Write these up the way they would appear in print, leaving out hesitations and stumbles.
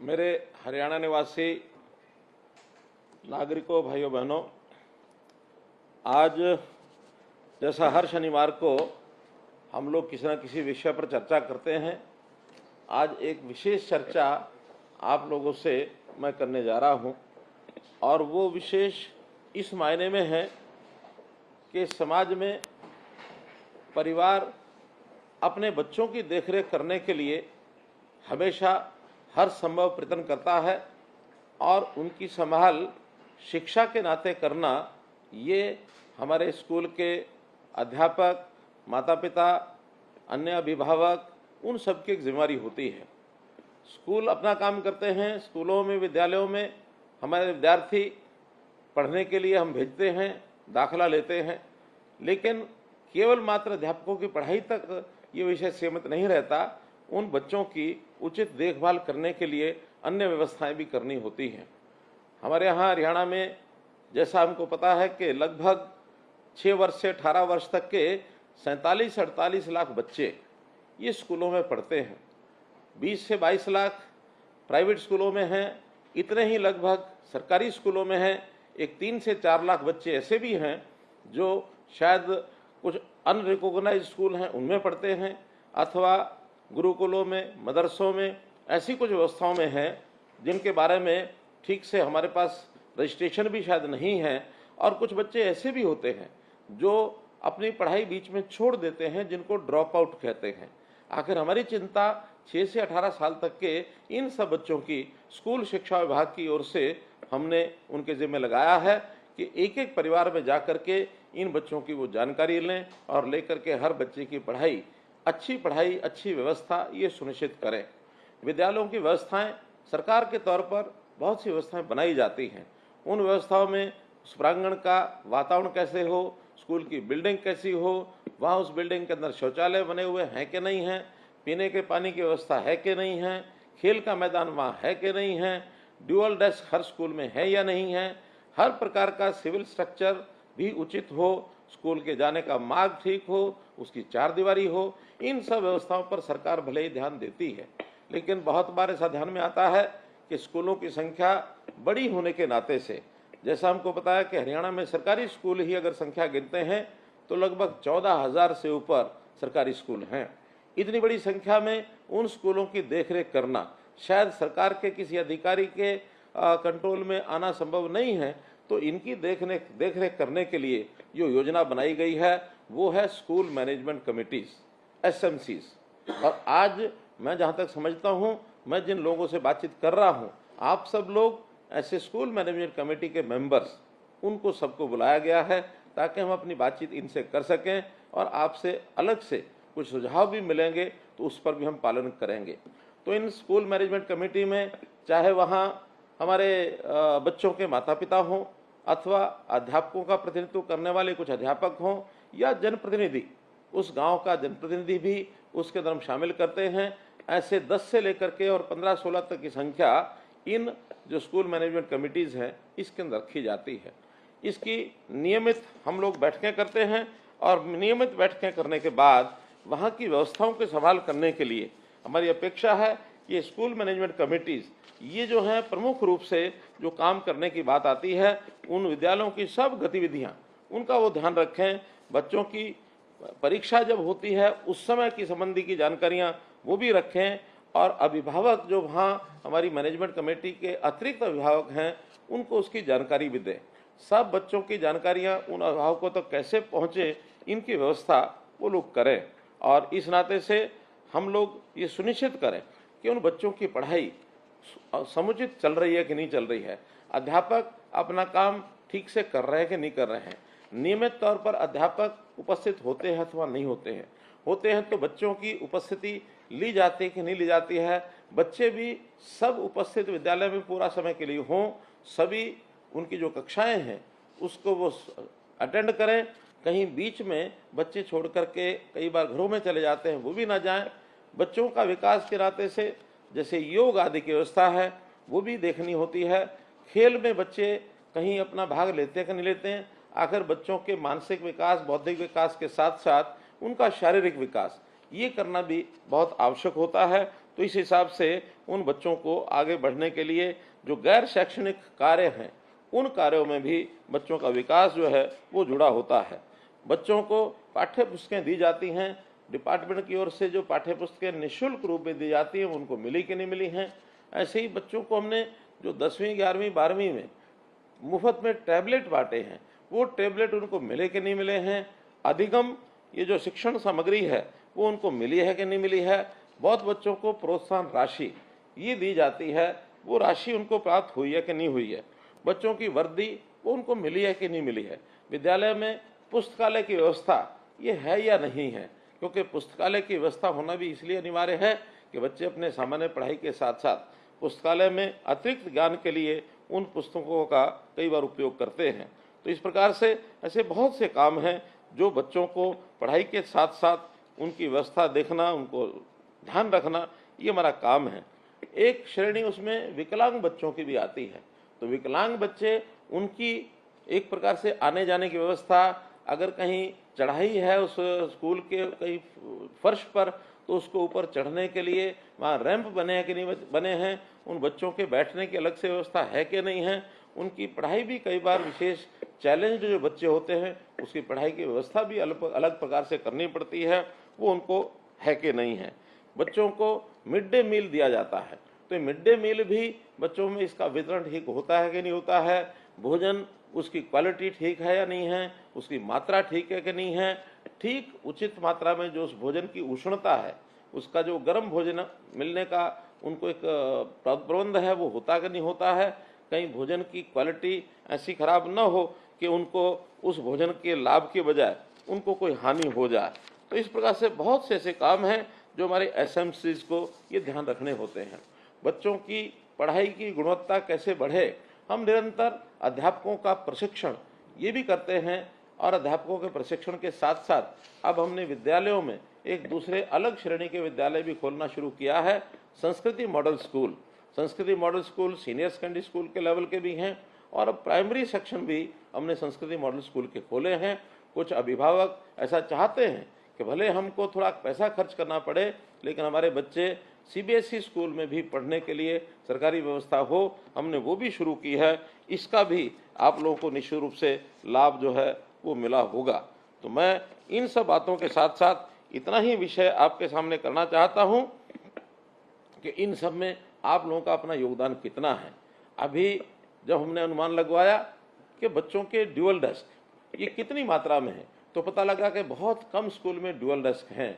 मेरे हरियाणा निवासी नागरिकों, भाइयों बहनों, आज जैसा हर शनिवार को हम लोग किसी न किसी विषय पर चर्चा करते हैं, आज एक विशेष चर्चा आप लोगों से मैं करने जा रहा हूं और वो विशेष इस मायने में है कि समाज में परिवार अपने बच्चों की देखरेख करने के लिए हमेशा हर संभव प्रयत्न करता है और उनकी संभाल शिक्षा के नाते करना ये हमारे स्कूल के अध्यापक, माता पिता, अन्य अभिभावक, उन सब की एक जिम्मेदारी होती है। स्कूल अपना काम करते हैं, स्कूलों में, विद्यालयों में हमारे विद्यार्थी पढ़ने के लिए हम भेजते हैं, दाखिला लेते हैं, लेकिन केवल मात्र अध्यापकों की पढ़ाई तक ये विषय सीमित नहीं रहता। उन बच्चों की उचित देखभाल करने के लिए अन्य व्यवस्थाएं भी करनी होती हैं। हमारे यहाँ हरियाणा में जैसा हमको पता है कि लगभग 6 वर्ष से 18 वर्ष तक के 47-48 लाख बच्चे ये स्कूलों में पढ़ते हैं। 20 से 22 लाख प्राइवेट स्कूलों में हैं, इतने ही लगभग सरकारी स्कूलों में हैं। एक 3 से 4 लाख बच्चे ऐसे भी हैं जो शायद कुछ अनरिकॉग्नाइज्ड स्कूल हैं उनमें पढ़ते हैं, अथवा गुरुकुलों में, मदरसों में ऐसी कुछ व्यवस्थाओं में हैं जिनके बारे में ठीक से हमारे पास रजिस्ट्रेशन भी शायद नहीं है। और कुछ बच्चे ऐसे भी होते हैं जो अपनी पढ़ाई बीच में छोड़ देते हैं, जिनको ड्रॉप आउट कहते हैं। आखिर हमारी चिंता 6 से 18 साल तक के इन सब बच्चों की स्कूल शिक्षा विभाग की ओर से हमने उनके जिम्मे लगाया है कि एक एक परिवार में जाकर के इन बच्चों की वो जानकारी लें और लेकर के हर बच्चे की पढ़ाई, अच्छी व्यवस्था ये सुनिश्चित करें। विद्यालयों की व्यवस्थाएं सरकार के तौर पर बहुत सी व्यवस्थाएं बनाई जाती हैं। उन व्यवस्थाओं में उस प्रांगण का वातावरण कैसे हो, स्कूल की बिल्डिंग कैसी हो, वहाँ उस बिल्डिंग के अंदर शौचालय बने हुए हैं कि नहीं हैं, पीने के पानी की व्यवस्था है कि नहीं है, खेल का मैदान वहाँ है कि नहीं है, ड्यूअल डेस्क हर स्कूल में है या नहीं है, हर प्रकार का सिविल स्ट्रक्चर भी उचित हो, स्कूल के जाने का मार्ग ठीक हो, उसकी चारदीवारी हो। इन सब व्यवस्थाओं पर सरकार भले ही ध्यान देती है, लेकिन बहुत बार ऐसा ध्यान में आता है कि स्कूलों की संख्या बड़ी होने के नाते से, जैसा हमको पता है कि हरियाणा में सरकारी स्कूल ही अगर संख्या गिनते हैं तो लगभग 14,000 से ऊपर सरकारी स्कूल हैं। इतनी बड़ी संख्या में उन स्कूलों की देखरेख करना शायद सरकार के किसी अधिकारी के कंट्रोल में आना संभव नहीं है। तो इनकी देखरेख करने के लिए जो योजना बनाई गई है वो है स्कूल मैनेजमेंट कमिटीज, SMCs। और आज मैं जहाँ तक समझता हूँ, मैं जिन लोगों से बातचीत कर रहा हूँ, आप सब लोग ऐसे स्कूल मैनेजमेंट कमेटी के मेंबर्स, उनको सबको बुलाया गया है ताकि हम अपनी बातचीत इनसे कर सकें और आपसे अलग से कुछ सुझाव भी मिलेंगे तो उस पर भी हम पालन करेंगे। तो इन स्कूल मैनेजमेंट कमेटी में चाहे वहाँ हमारे बच्चों के माता पिता हों, अथवा अध्यापकों का प्रतिनिधित्व करने वाले कुछ अध्यापक हों, या जनप्रतिनिधि, उस गांव का जनप्रतिनिधि भी उसके अंदर हम शामिल करते हैं। ऐसे 10 से लेकर के और 15-16 तक की संख्या इन जो स्कूल मैनेजमेंट कमिटीज़ हैं इसके अंदर रखी जाती है। इसकी नियमित हम लोग बैठकें करते हैं और नियमित बैठकें करने के बाद वहाँ की व्यवस्थाओं की संभाल करने के लिए हमारी अपेक्षा है कि स्कूल मैनेजमेंट कमिटीज़ ये जो हैं प्रमुख रूप से जो काम करने की बात आती है, उन विद्यालयों की सब गतिविधियां उनका वो ध्यान रखें। बच्चों की परीक्षा जब होती है उस समय की संबंधी की जानकारियां वो भी रखें, और अभिभावक जो वहाँ हमारी मैनेजमेंट कमेटी के अतिरिक्त अभिभावक हैं उनको उसकी जानकारी भी दें। सब बच्चों की जानकारियाँ उन अभिभावकों तक कैसे पहुँचे, इनकी व्यवस्था वो लोग करें। और इस नाते से हम लोग ये सुनिश्चित करें कि उन बच्चों की पढ़ाई समुचित चल रही है कि नहीं चल रही है, अध्यापक अपना काम ठीक से कर रहे हैं कि नहीं कर रहे हैं, नियमित तौर पर अध्यापक उपस्थित होते हैं अथवा नहीं होते हैं तो बच्चों की उपस्थिति ली जाती है कि नहीं ली जाती है, बच्चे भी सब उपस्थित विद्यालय में पूरा समय के लिए हों, सभी उनकी जो कक्षाएं हैं उसको वो अटेंड करें। कहीं बीच में बच्चे छोड़ करके कई बार घरों में चले जाते हैं, वो भी ना जाएं। बच्चों का विकास के नाते से जैसे योग आदि की व्यवस्था है वो भी देखनी होती है। खेल में बच्चे कहीं अपना भाग लेते हैं कि नहीं लेते हैं। आखिर बच्चों के मानसिक विकास, बौद्धिक विकास के साथ साथ उनका शारीरिक विकास ये करना भी बहुत आवश्यक होता है। तो इस हिसाब से उन बच्चों को आगे बढ़ने के लिए जो गैर शैक्षणिक कार्य हैं उन कार्यों में भी बच्चों का विकास जो है वो जुड़ा होता है। बच्चों को पाठ्य पुस्तकें दी जाती हैं, डिपार्टमेंट की ओर से जो पाठ्य पुस्तकें निःशुल्क रूप में दी जाती हैं उनको मिली कि नहीं मिली हैं। ऐसे ही बच्चों को हमने जो 10वीं 11वीं 12वीं में मुफ्त में टैबलेट बांटे हैं वो टैबलेट उनको मिले कि नहीं मिले हैं। अधिगम ये जो शिक्षण सामग्री है वो उनको मिली है कि नहीं मिली है। बहुत बच्चों को प्रोत्साहन राशि ये दी जाती है, वो राशि उनको प्राप्त हुई है कि नहीं हुई है। बच्चों की वर्दी वो उनको मिली है कि नहीं मिली है। विद्यालय में पुस्तकालय की व्यवस्था ये है या नहीं है, क्योंकि पुस्तकालय की व्यवस्था होना भी इसलिए अनिवार्य है कि बच्चे अपने सामान्य पढ़ाई के साथ साथ पुस्तकालय में अतिरिक्त ज्ञान के लिए उन पुस्तकों का कई बार उपयोग करते हैं। तो इस प्रकार से ऐसे बहुत से काम हैं जो बच्चों को पढ़ाई के साथ साथ उनकी व्यवस्था देखना, उनको ध्यान रखना, ये हमारा काम है। एक श्रेणी उसमें विकलांग बच्चों की भी आती है। तो विकलांग बच्चे, उनकी एक प्रकार से आने जाने की व्यवस्था, अगर कहीं चढ़ाई है उस स्कूल के कहीं फर्श पर तो उसको ऊपर चढ़ने के लिए वहाँ रैंप बने हैं कि नहीं बने हैं, उन बच्चों के बैठने की अलग से व्यवस्था है कि नहीं है। उनकी पढ़ाई भी कई बार विशेष चैलेंज जो बच्चे होते हैं उसकी पढ़ाई की व्यवस्था भी अलग प्रकार से करनी पड़ती है, वो उनको है कि नहीं है। बच्चों को मिड डे मील दिया जाता है, तो मिड डे मील भी बच्चों में इसका वितरण ठीक होता है कि नहीं होता है। भोजन उसकी क्वालिटी ठीक है या नहीं है, उसकी मात्रा ठीक है कि नहीं है। ठीक उचित मात्रा में जो उस भोजन की उष्णता है, उसका जो गर्म भोजन मिलने का उनको एक प्रबंध है वो होता कि नहीं होता है। कहीं भोजन की क्वालिटी ऐसी खराब न हो कि उनको उस भोजन के लाभ के बजाय उनको कोई हानि हो जाए। तो इस प्रकार से बहुत से ऐसे काम हैं जो हमारे एसएमसीज को ये ध्यान रखने होते हैं। बच्चों की पढ़ाई की गुणवत्ता कैसे बढ़े, हम निरंतर अध्यापकों का प्रशिक्षण ये भी करते हैं, और अध्यापकों के प्रशिक्षण के साथ साथ अब हमने विद्यालयों में एक दूसरे अलग श्रेणी के विद्यालय भी खोलना शुरू किया है। संस्कृति मॉडल स्कूल, संस्कृति model school senior secondary school के लेवल के भी हैं, और अब प्राइमरी सेक्शन भी हमने संस्कृति मॉडल स्कूल के खोले हैं। कुछ अभिभावक ऐसा चाहते हैं कि भले हमको थोड़ा पैसा खर्च करना पड़े, लेकिन हमारे बच्चे सीबीएसई स्कूल में भी पढ़ने के लिए सरकारी व्यवस्था हो, हमने वो भी शुरू की है। इसका भी आप लोगों को निश्चित रूप से लाभ जो है वो मिला होगा। तो मैं इन सब बातों के साथ साथ इतना ही विषय आपके सामने करना चाहता हूं कि इन सब में आप लोगों का अपना योगदान कितना है। अभी जब हमने अनुमान लगवाया कि बच्चों के ड्यूअल डेस्क ये कितनी मात्रा में है, तो पता लगा कि बहुत कम स्कूल में ड्यूअल डेस्क हैं।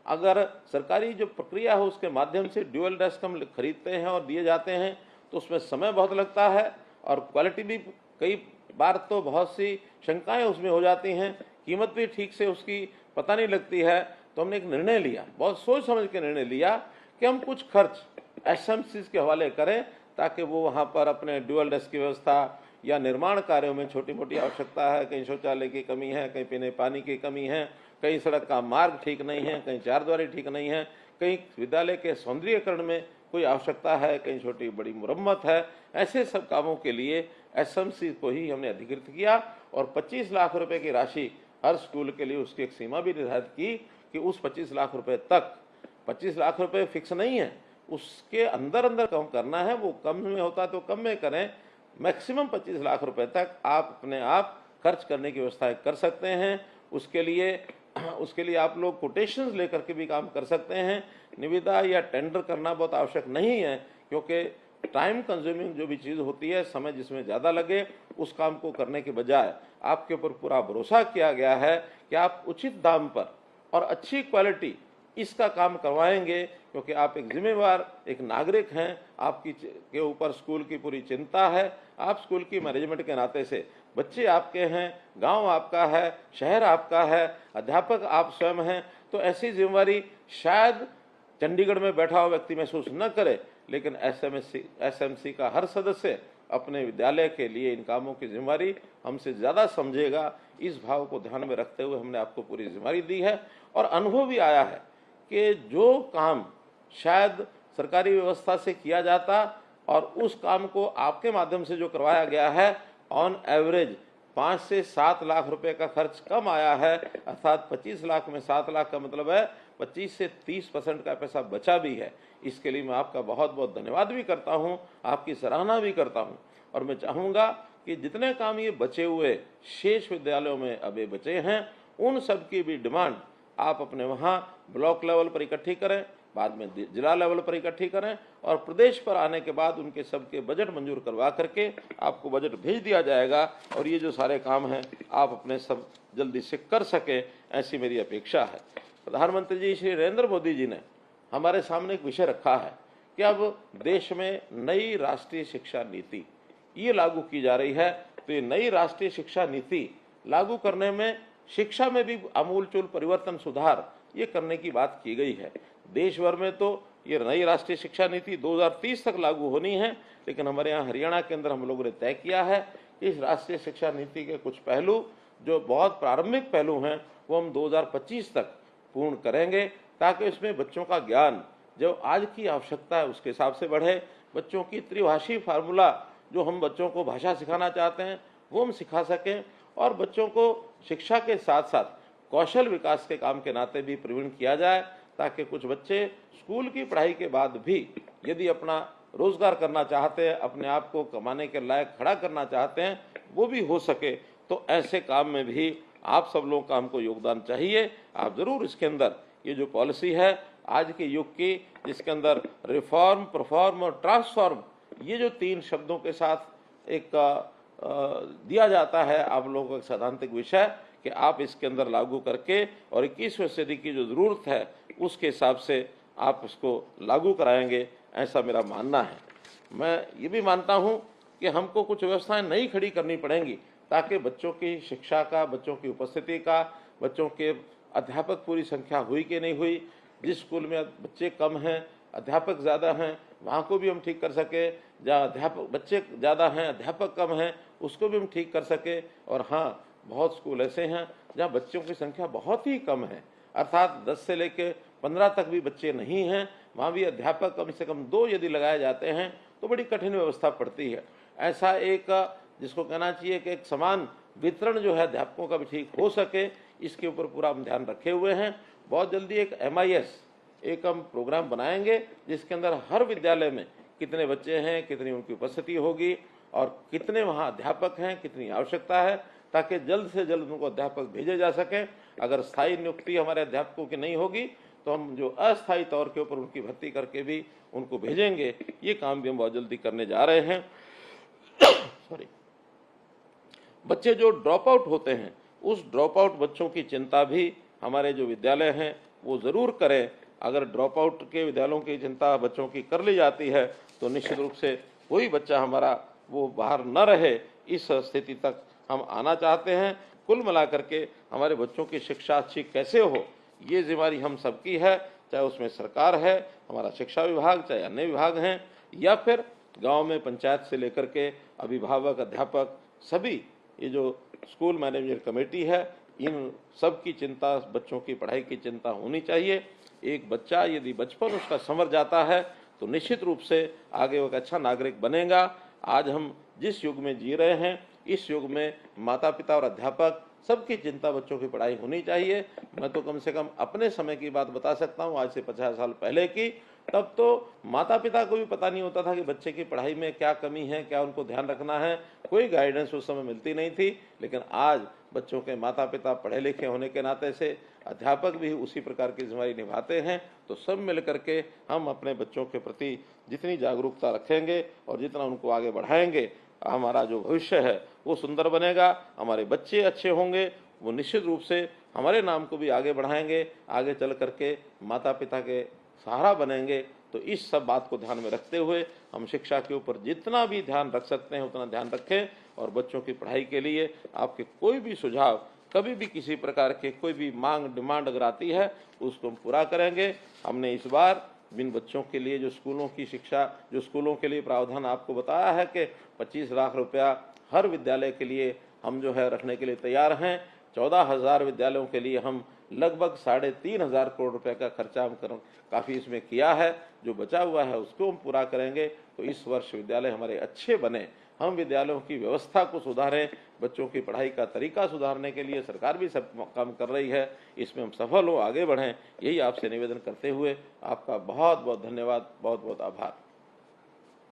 अगर सरकारी जो प्रक्रिया है उसके माध्यम से ड्यूअल डेस्क हम खरीदते हैं और दिए जाते हैं तो उसमें समय बहुत लगता है, और क्वालिटी भी कई बार तो बहुत सी शंकाएं उसमें हो जाती हैं, कीमत भी ठीक से उसकी पता नहीं लगती है। तो हमने एक निर्णय लिया, बहुत सोच समझ के निर्णय लिया कि हम कुछ खर्च एसएमसीज के हवाले करें, ताकि वो वहाँ पर अपने ड्यूअल डेस्क की व्यवस्था या निर्माण कार्यों में छोटी मोटी आवश्यकता है, कहीं शौचालय की कमी है, कहीं पीने पानी की कमी है, कहीं सड़क का मार्ग ठीक नहीं है, कहीं चारद्वारी ठीक नहीं है, कहीं विद्यालय के सौंदर्यीकरण में कोई आवश्यकता है, कहीं छोटी बड़ी मुरम्मत है, ऐसे सब कामों के लिए एसएमसी को ही हमने अधिकृत किया, और 25 लाख रुपए की राशि हर स्कूल के लिए उसकी एक सीमा भी निर्धारित की कि उस 25 लाख रुपए तक, 25 लाख रुपए फिक्स नहीं है, उसके अंदर अंदर कम करना है। वो कम में होता तो कम में करें, मैक्सिमम 25 लाख रुपए तक आप अपने आप खर्च करने की व्यवस्था कर सकते हैं। उसके लिए आप लोग कोटेशंस लेकर के भी काम कर सकते हैं। निविदा या टेंडर करना बहुत आवश्यक नहीं है, क्योंकि टाइम कंज्यूमिंग जो भी चीज़ होती है, समय जिसमें ज़्यादा लगे, उस काम को करने के बजाय आपके ऊपर पूरा भरोसा किया गया है कि आप उचित दाम पर और अच्छी क्वालिटी इसका काम करवाएंगे, क्योंकि आप एक जिम्मेवार एक नागरिक हैं। आपकी के ऊपर स्कूल की पूरी चिंता है। आप स्कूल की मैनेजमेंट के नाते से, बच्चे आपके हैं, गांव आपका है, शहर आपका है, अध्यापक आप स्वयं हैं, तो ऐसी जिम्मेवारी शायद चंडीगढ़ में बैठा हुआ व्यक्ति महसूस न करे, लेकिन एसएमसी का हर सदस्य अपने विद्यालय के लिए इन कामों की जिम्मेवारी हमसे ज़्यादा समझेगा। इस भाव को ध्यान में रखते हुए हमने आपको पूरी जिम्मेवारी दी है, और अनुभव भी आया है कि जो काम शायद सरकारी व्यवस्था से किया जाता और उस काम को आपके माध्यम से जो करवाया गया है, ऑन एवरेज 5 से 7 लाख रुपए का खर्च कम आया है। अर्थात 25 लाख में 7 लाख का मतलब है 25 से 30% का पैसा बचा भी है। इसके लिए मैं आपका बहुत बहुत धन्यवाद भी करता हूं, आपकी सराहना भी करता हूं। और मैं चाहूँगा कि जितने काम ये बचे हुए शेष विद्यालयों में अभी बचे हैं, उन सब की भी डिमांड आप अपने वहाँ ब्लॉक लेवल पर इकट्ठी करें, बाद में जिला लेवल पर इकट्ठी करें और प्रदेश पर आने के बाद उनके सबके बजट मंजूर करवा करके आपको बजट भेज दिया जाएगा और ये जो सारे काम हैं आप अपने सब जल्दी से कर सकें, ऐसी मेरी अपेक्षा है। प्रधानमंत्री जी श्री नरेंद्र मोदी जी ने हमारे सामने एक विषय रखा है कि अब देश में नई राष्ट्रीय शिक्षा नीति ये लागू की जा रही है। तो ये नई राष्ट्रीय शिक्षा नीति लागू करने में शिक्षा में भी आमूलचूल परिवर्तन, सुधार ये करने की बात की गई है। देश भर में तो ये नई राष्ट्रीय शिक्षा नीति 2030 तक लागू होनी है, लेकिन हमारे यहाँ हरियाणा के अंदर हम लोगों ने तय किया है कि इस राष्ट्रीय शिक्षा नीति के कुछ पहलू जो बहुत प्रारंभिक पहलू हैं वो हम 2025 तक पूर्ण करेंगे, ताकि इसमें बच्चों का ज्ञान जो आज की आवश्यकता है उसके हिसाब से बढ़े। बच्चों की त्रिभाषी फार्मूला जो हम बच्चों को भाषा सिखाना चाहते हैं वो हम सिखा सकें और बच्चों को शिक्षा के साथ साथ कौशल विकास के काम के नाते भी प्रवीण किया जाए, ताकि कुछ बच्चे स्कूल की पढ़ाई के बाद भी यदि अपना रोजगार करना चाहते हैं, अपने आप को कमाने के लायक खड़ा करना चाहते हैं, वो भी हो सके। तो ऐसे काम में भी आप सब लोगों का हमको योगदान चाहिए। आप ज़रूर इसके अंदर ये जो पॉलिसी है आज के युग की, जिसके अंदर रिफॉर्म, परफॉर्म और ट्रांसफॉर्म ये जो 3 शब्दों के साथ एक दिया जाता है आप लोगों को एक सैद्धांतिक विषय कि आप इसके अंदर लागू करके और 21वीं सदी की जो ज़रूरत है उसके हिसाब से आप इसको लागू कराएंगे, ऐसा मेरा मानना है। मैं ये भी मानता हूँ कि हमको कुछ व्यवस्थाएं नई खड़ी करनी पड़ेंगी ताकि बच्चों की शिक्षा का, बच्चों की उपस्थिति का, बच्चों के अध्यापक पूरी संख्या हुई कि नहीं हुई, जिस स्कूल में बच्चे कम हैं अध्यापक ज़्यादा हैं वहाँ को भी हम ठीक कर सके, जहाँ अध्यापक बच्चे ज़्यादा हैं अध्यापक कम हैं उसको भी हम ठीक कर सके। और हाँ, बहुत स्कूल ऐसे हैं जहाँ बच्चों की संख्या बहुत ही कम है, अर्थात 10 से लेकर 15 तक भी बच्चे नहीं हैं, वहाँ भी अध्यापक कम से कम 2 यदि लगाए जाते हैं तो बड़ी कठिन व्यवस्था पड़ती है। ऐसा एक जिसको कहना चाहिए कि एक समान वितरण जो है अध्यापकों का भी ठीक हो सके, इसके ऊपर पूरा हम ध्यान रखे हुए हैं। बहुत जल्दी एक MIS एक हम प्रोग्राम बनाएंगे जिसके अंदर हर विद्यालय में कितने बच्चे हैं, कितनी उनकी उपस्थिति होगी और कितने वहाँ अध्यापक हैं, कितनी आवश्यकता है, ताकि जल्द से जल्द उनको अध्यापक भेजे जा सकें। अगर स्थायी नियुक्ति हमारे अध्यापकों की नहीं होगी तो हम जो अस्थायी तौर के ऊपर उनकी भर्ती करके भी उनको भेजेंगे। ये काम भी हम बहुत जल्दी करने जा रहे हैं। सॉरी, बच्चे जो ड्रॉप आउट होते हैं उस ड्रॉप आउट बच्चों की चिंता भी हमारे जो विद्यालय हैं वो ज़रूर करें। अगर ड्रॉप आउट के विद्यालयों की चिंता बच्चों की कर ली जाती है तो निश्चित रूप से कोई बच्चा हमारा वो बाहर न रहे, इस स्थिति तक हम आना चाहते हैं। कुल मिलाकर के हमारे बच्चों की शिक्षा अच्छी कैसे हो ये जिम्मेदारी हम सबकी है, चाहे उसमें सरकार है, हमारा शिक्षा विभाग, चाहे अन्य विभाग हैं, या फिर गांव में पंचायत से लेकर के अभिभावक, अध्यापक, सभी ये जो स्कूल मैनेजमेंट कमेटी है, इन सब की चिंता बच्चों की पढ़ाई की चिंता होनी चाहिए। एक बच्चा यदि बचपन उसका संवर जाता है तो निश्चित रूप से आगे वो एक अच्छा नागरिक बनेगा। आज हम जिस युग में जी रहे हैं इस युग में माता पिता और अध्यापक सबकी चिंता बच्चों की पढ़ाई होनी चाहिए। मैं तो कम से कम अपने समय की बात बता सकता हूँ, आज से 50 साल पहले की, तब तो माता पिता को भी पता नहीं होता था कि बच्चे की पढ़ाई में क्या कमी है, क्या उनको ध्यान रखना है, कोई गाइडेंस उस समय मिलती नहीं थी। लेकिन आज बच्चों के माता पिता पढ़े लिखे होने के नाते से अध्यापक भी उसी प्रकार की जिम्मेदारी निभाते हैं। तो सब मिल करके हम अपने बच्चों के प्रति जितनी जागरूकता रखेंगे और जितना उनको आगे बढ़ाएंगे, हमारा जो भविष्य है वो सुंदर बनेगा। हमारे बच्चे अच्छे होंगे, वो निश्चित रूप से हमारे नाम को भी आगे बढ़ाएंगे, आगे चल करके माता पिता के सहारा बनेंगे। तो इस सब बात को ध्यान में रखते हुए हम शिक्षा के ऊपर जितना भी ध्यान रख सकते हैं उतना ध्यान रखें और बच्चों की पढ़ाई के लिए आपके कोई भी सुझाव, कभी भी किसी प्रकार के कोई भी मांग, डिमांड अगर आती है उसको हम पूरा करेंगे। हमने इस बार जिन बच्चों के लिए जो स्कूलों की शिक्षा, जो स्कूलों के लिए प्रावधान आपको बताया है कि 25 लाख रुपया हर विद्यालय के लिए हम जो है रखने के लिए तैयार हैं। 14,000 विद्यालयों के लिए हम लगभग 3,500 करोड़ रुपए का खर्चा हम काफ़ी इसमें किया है। जो बचा हुआ है उसको हम पूरा करेंगे तो इस वर्ष विद्यालय हमारे अच्छे बने। हम विद्यालयों की व्यवस्था को सुधारें, बच्चों की पढ़ाई का तरीका सुधारने के लिए सरकार भी सब काम कर रही है। इसमें हम सफल हो, आगे बढ़ें, यही आपसे निवेदन करते हुए आपका बहुत बहुत धन्यवाद, बहुत बहुत आभार।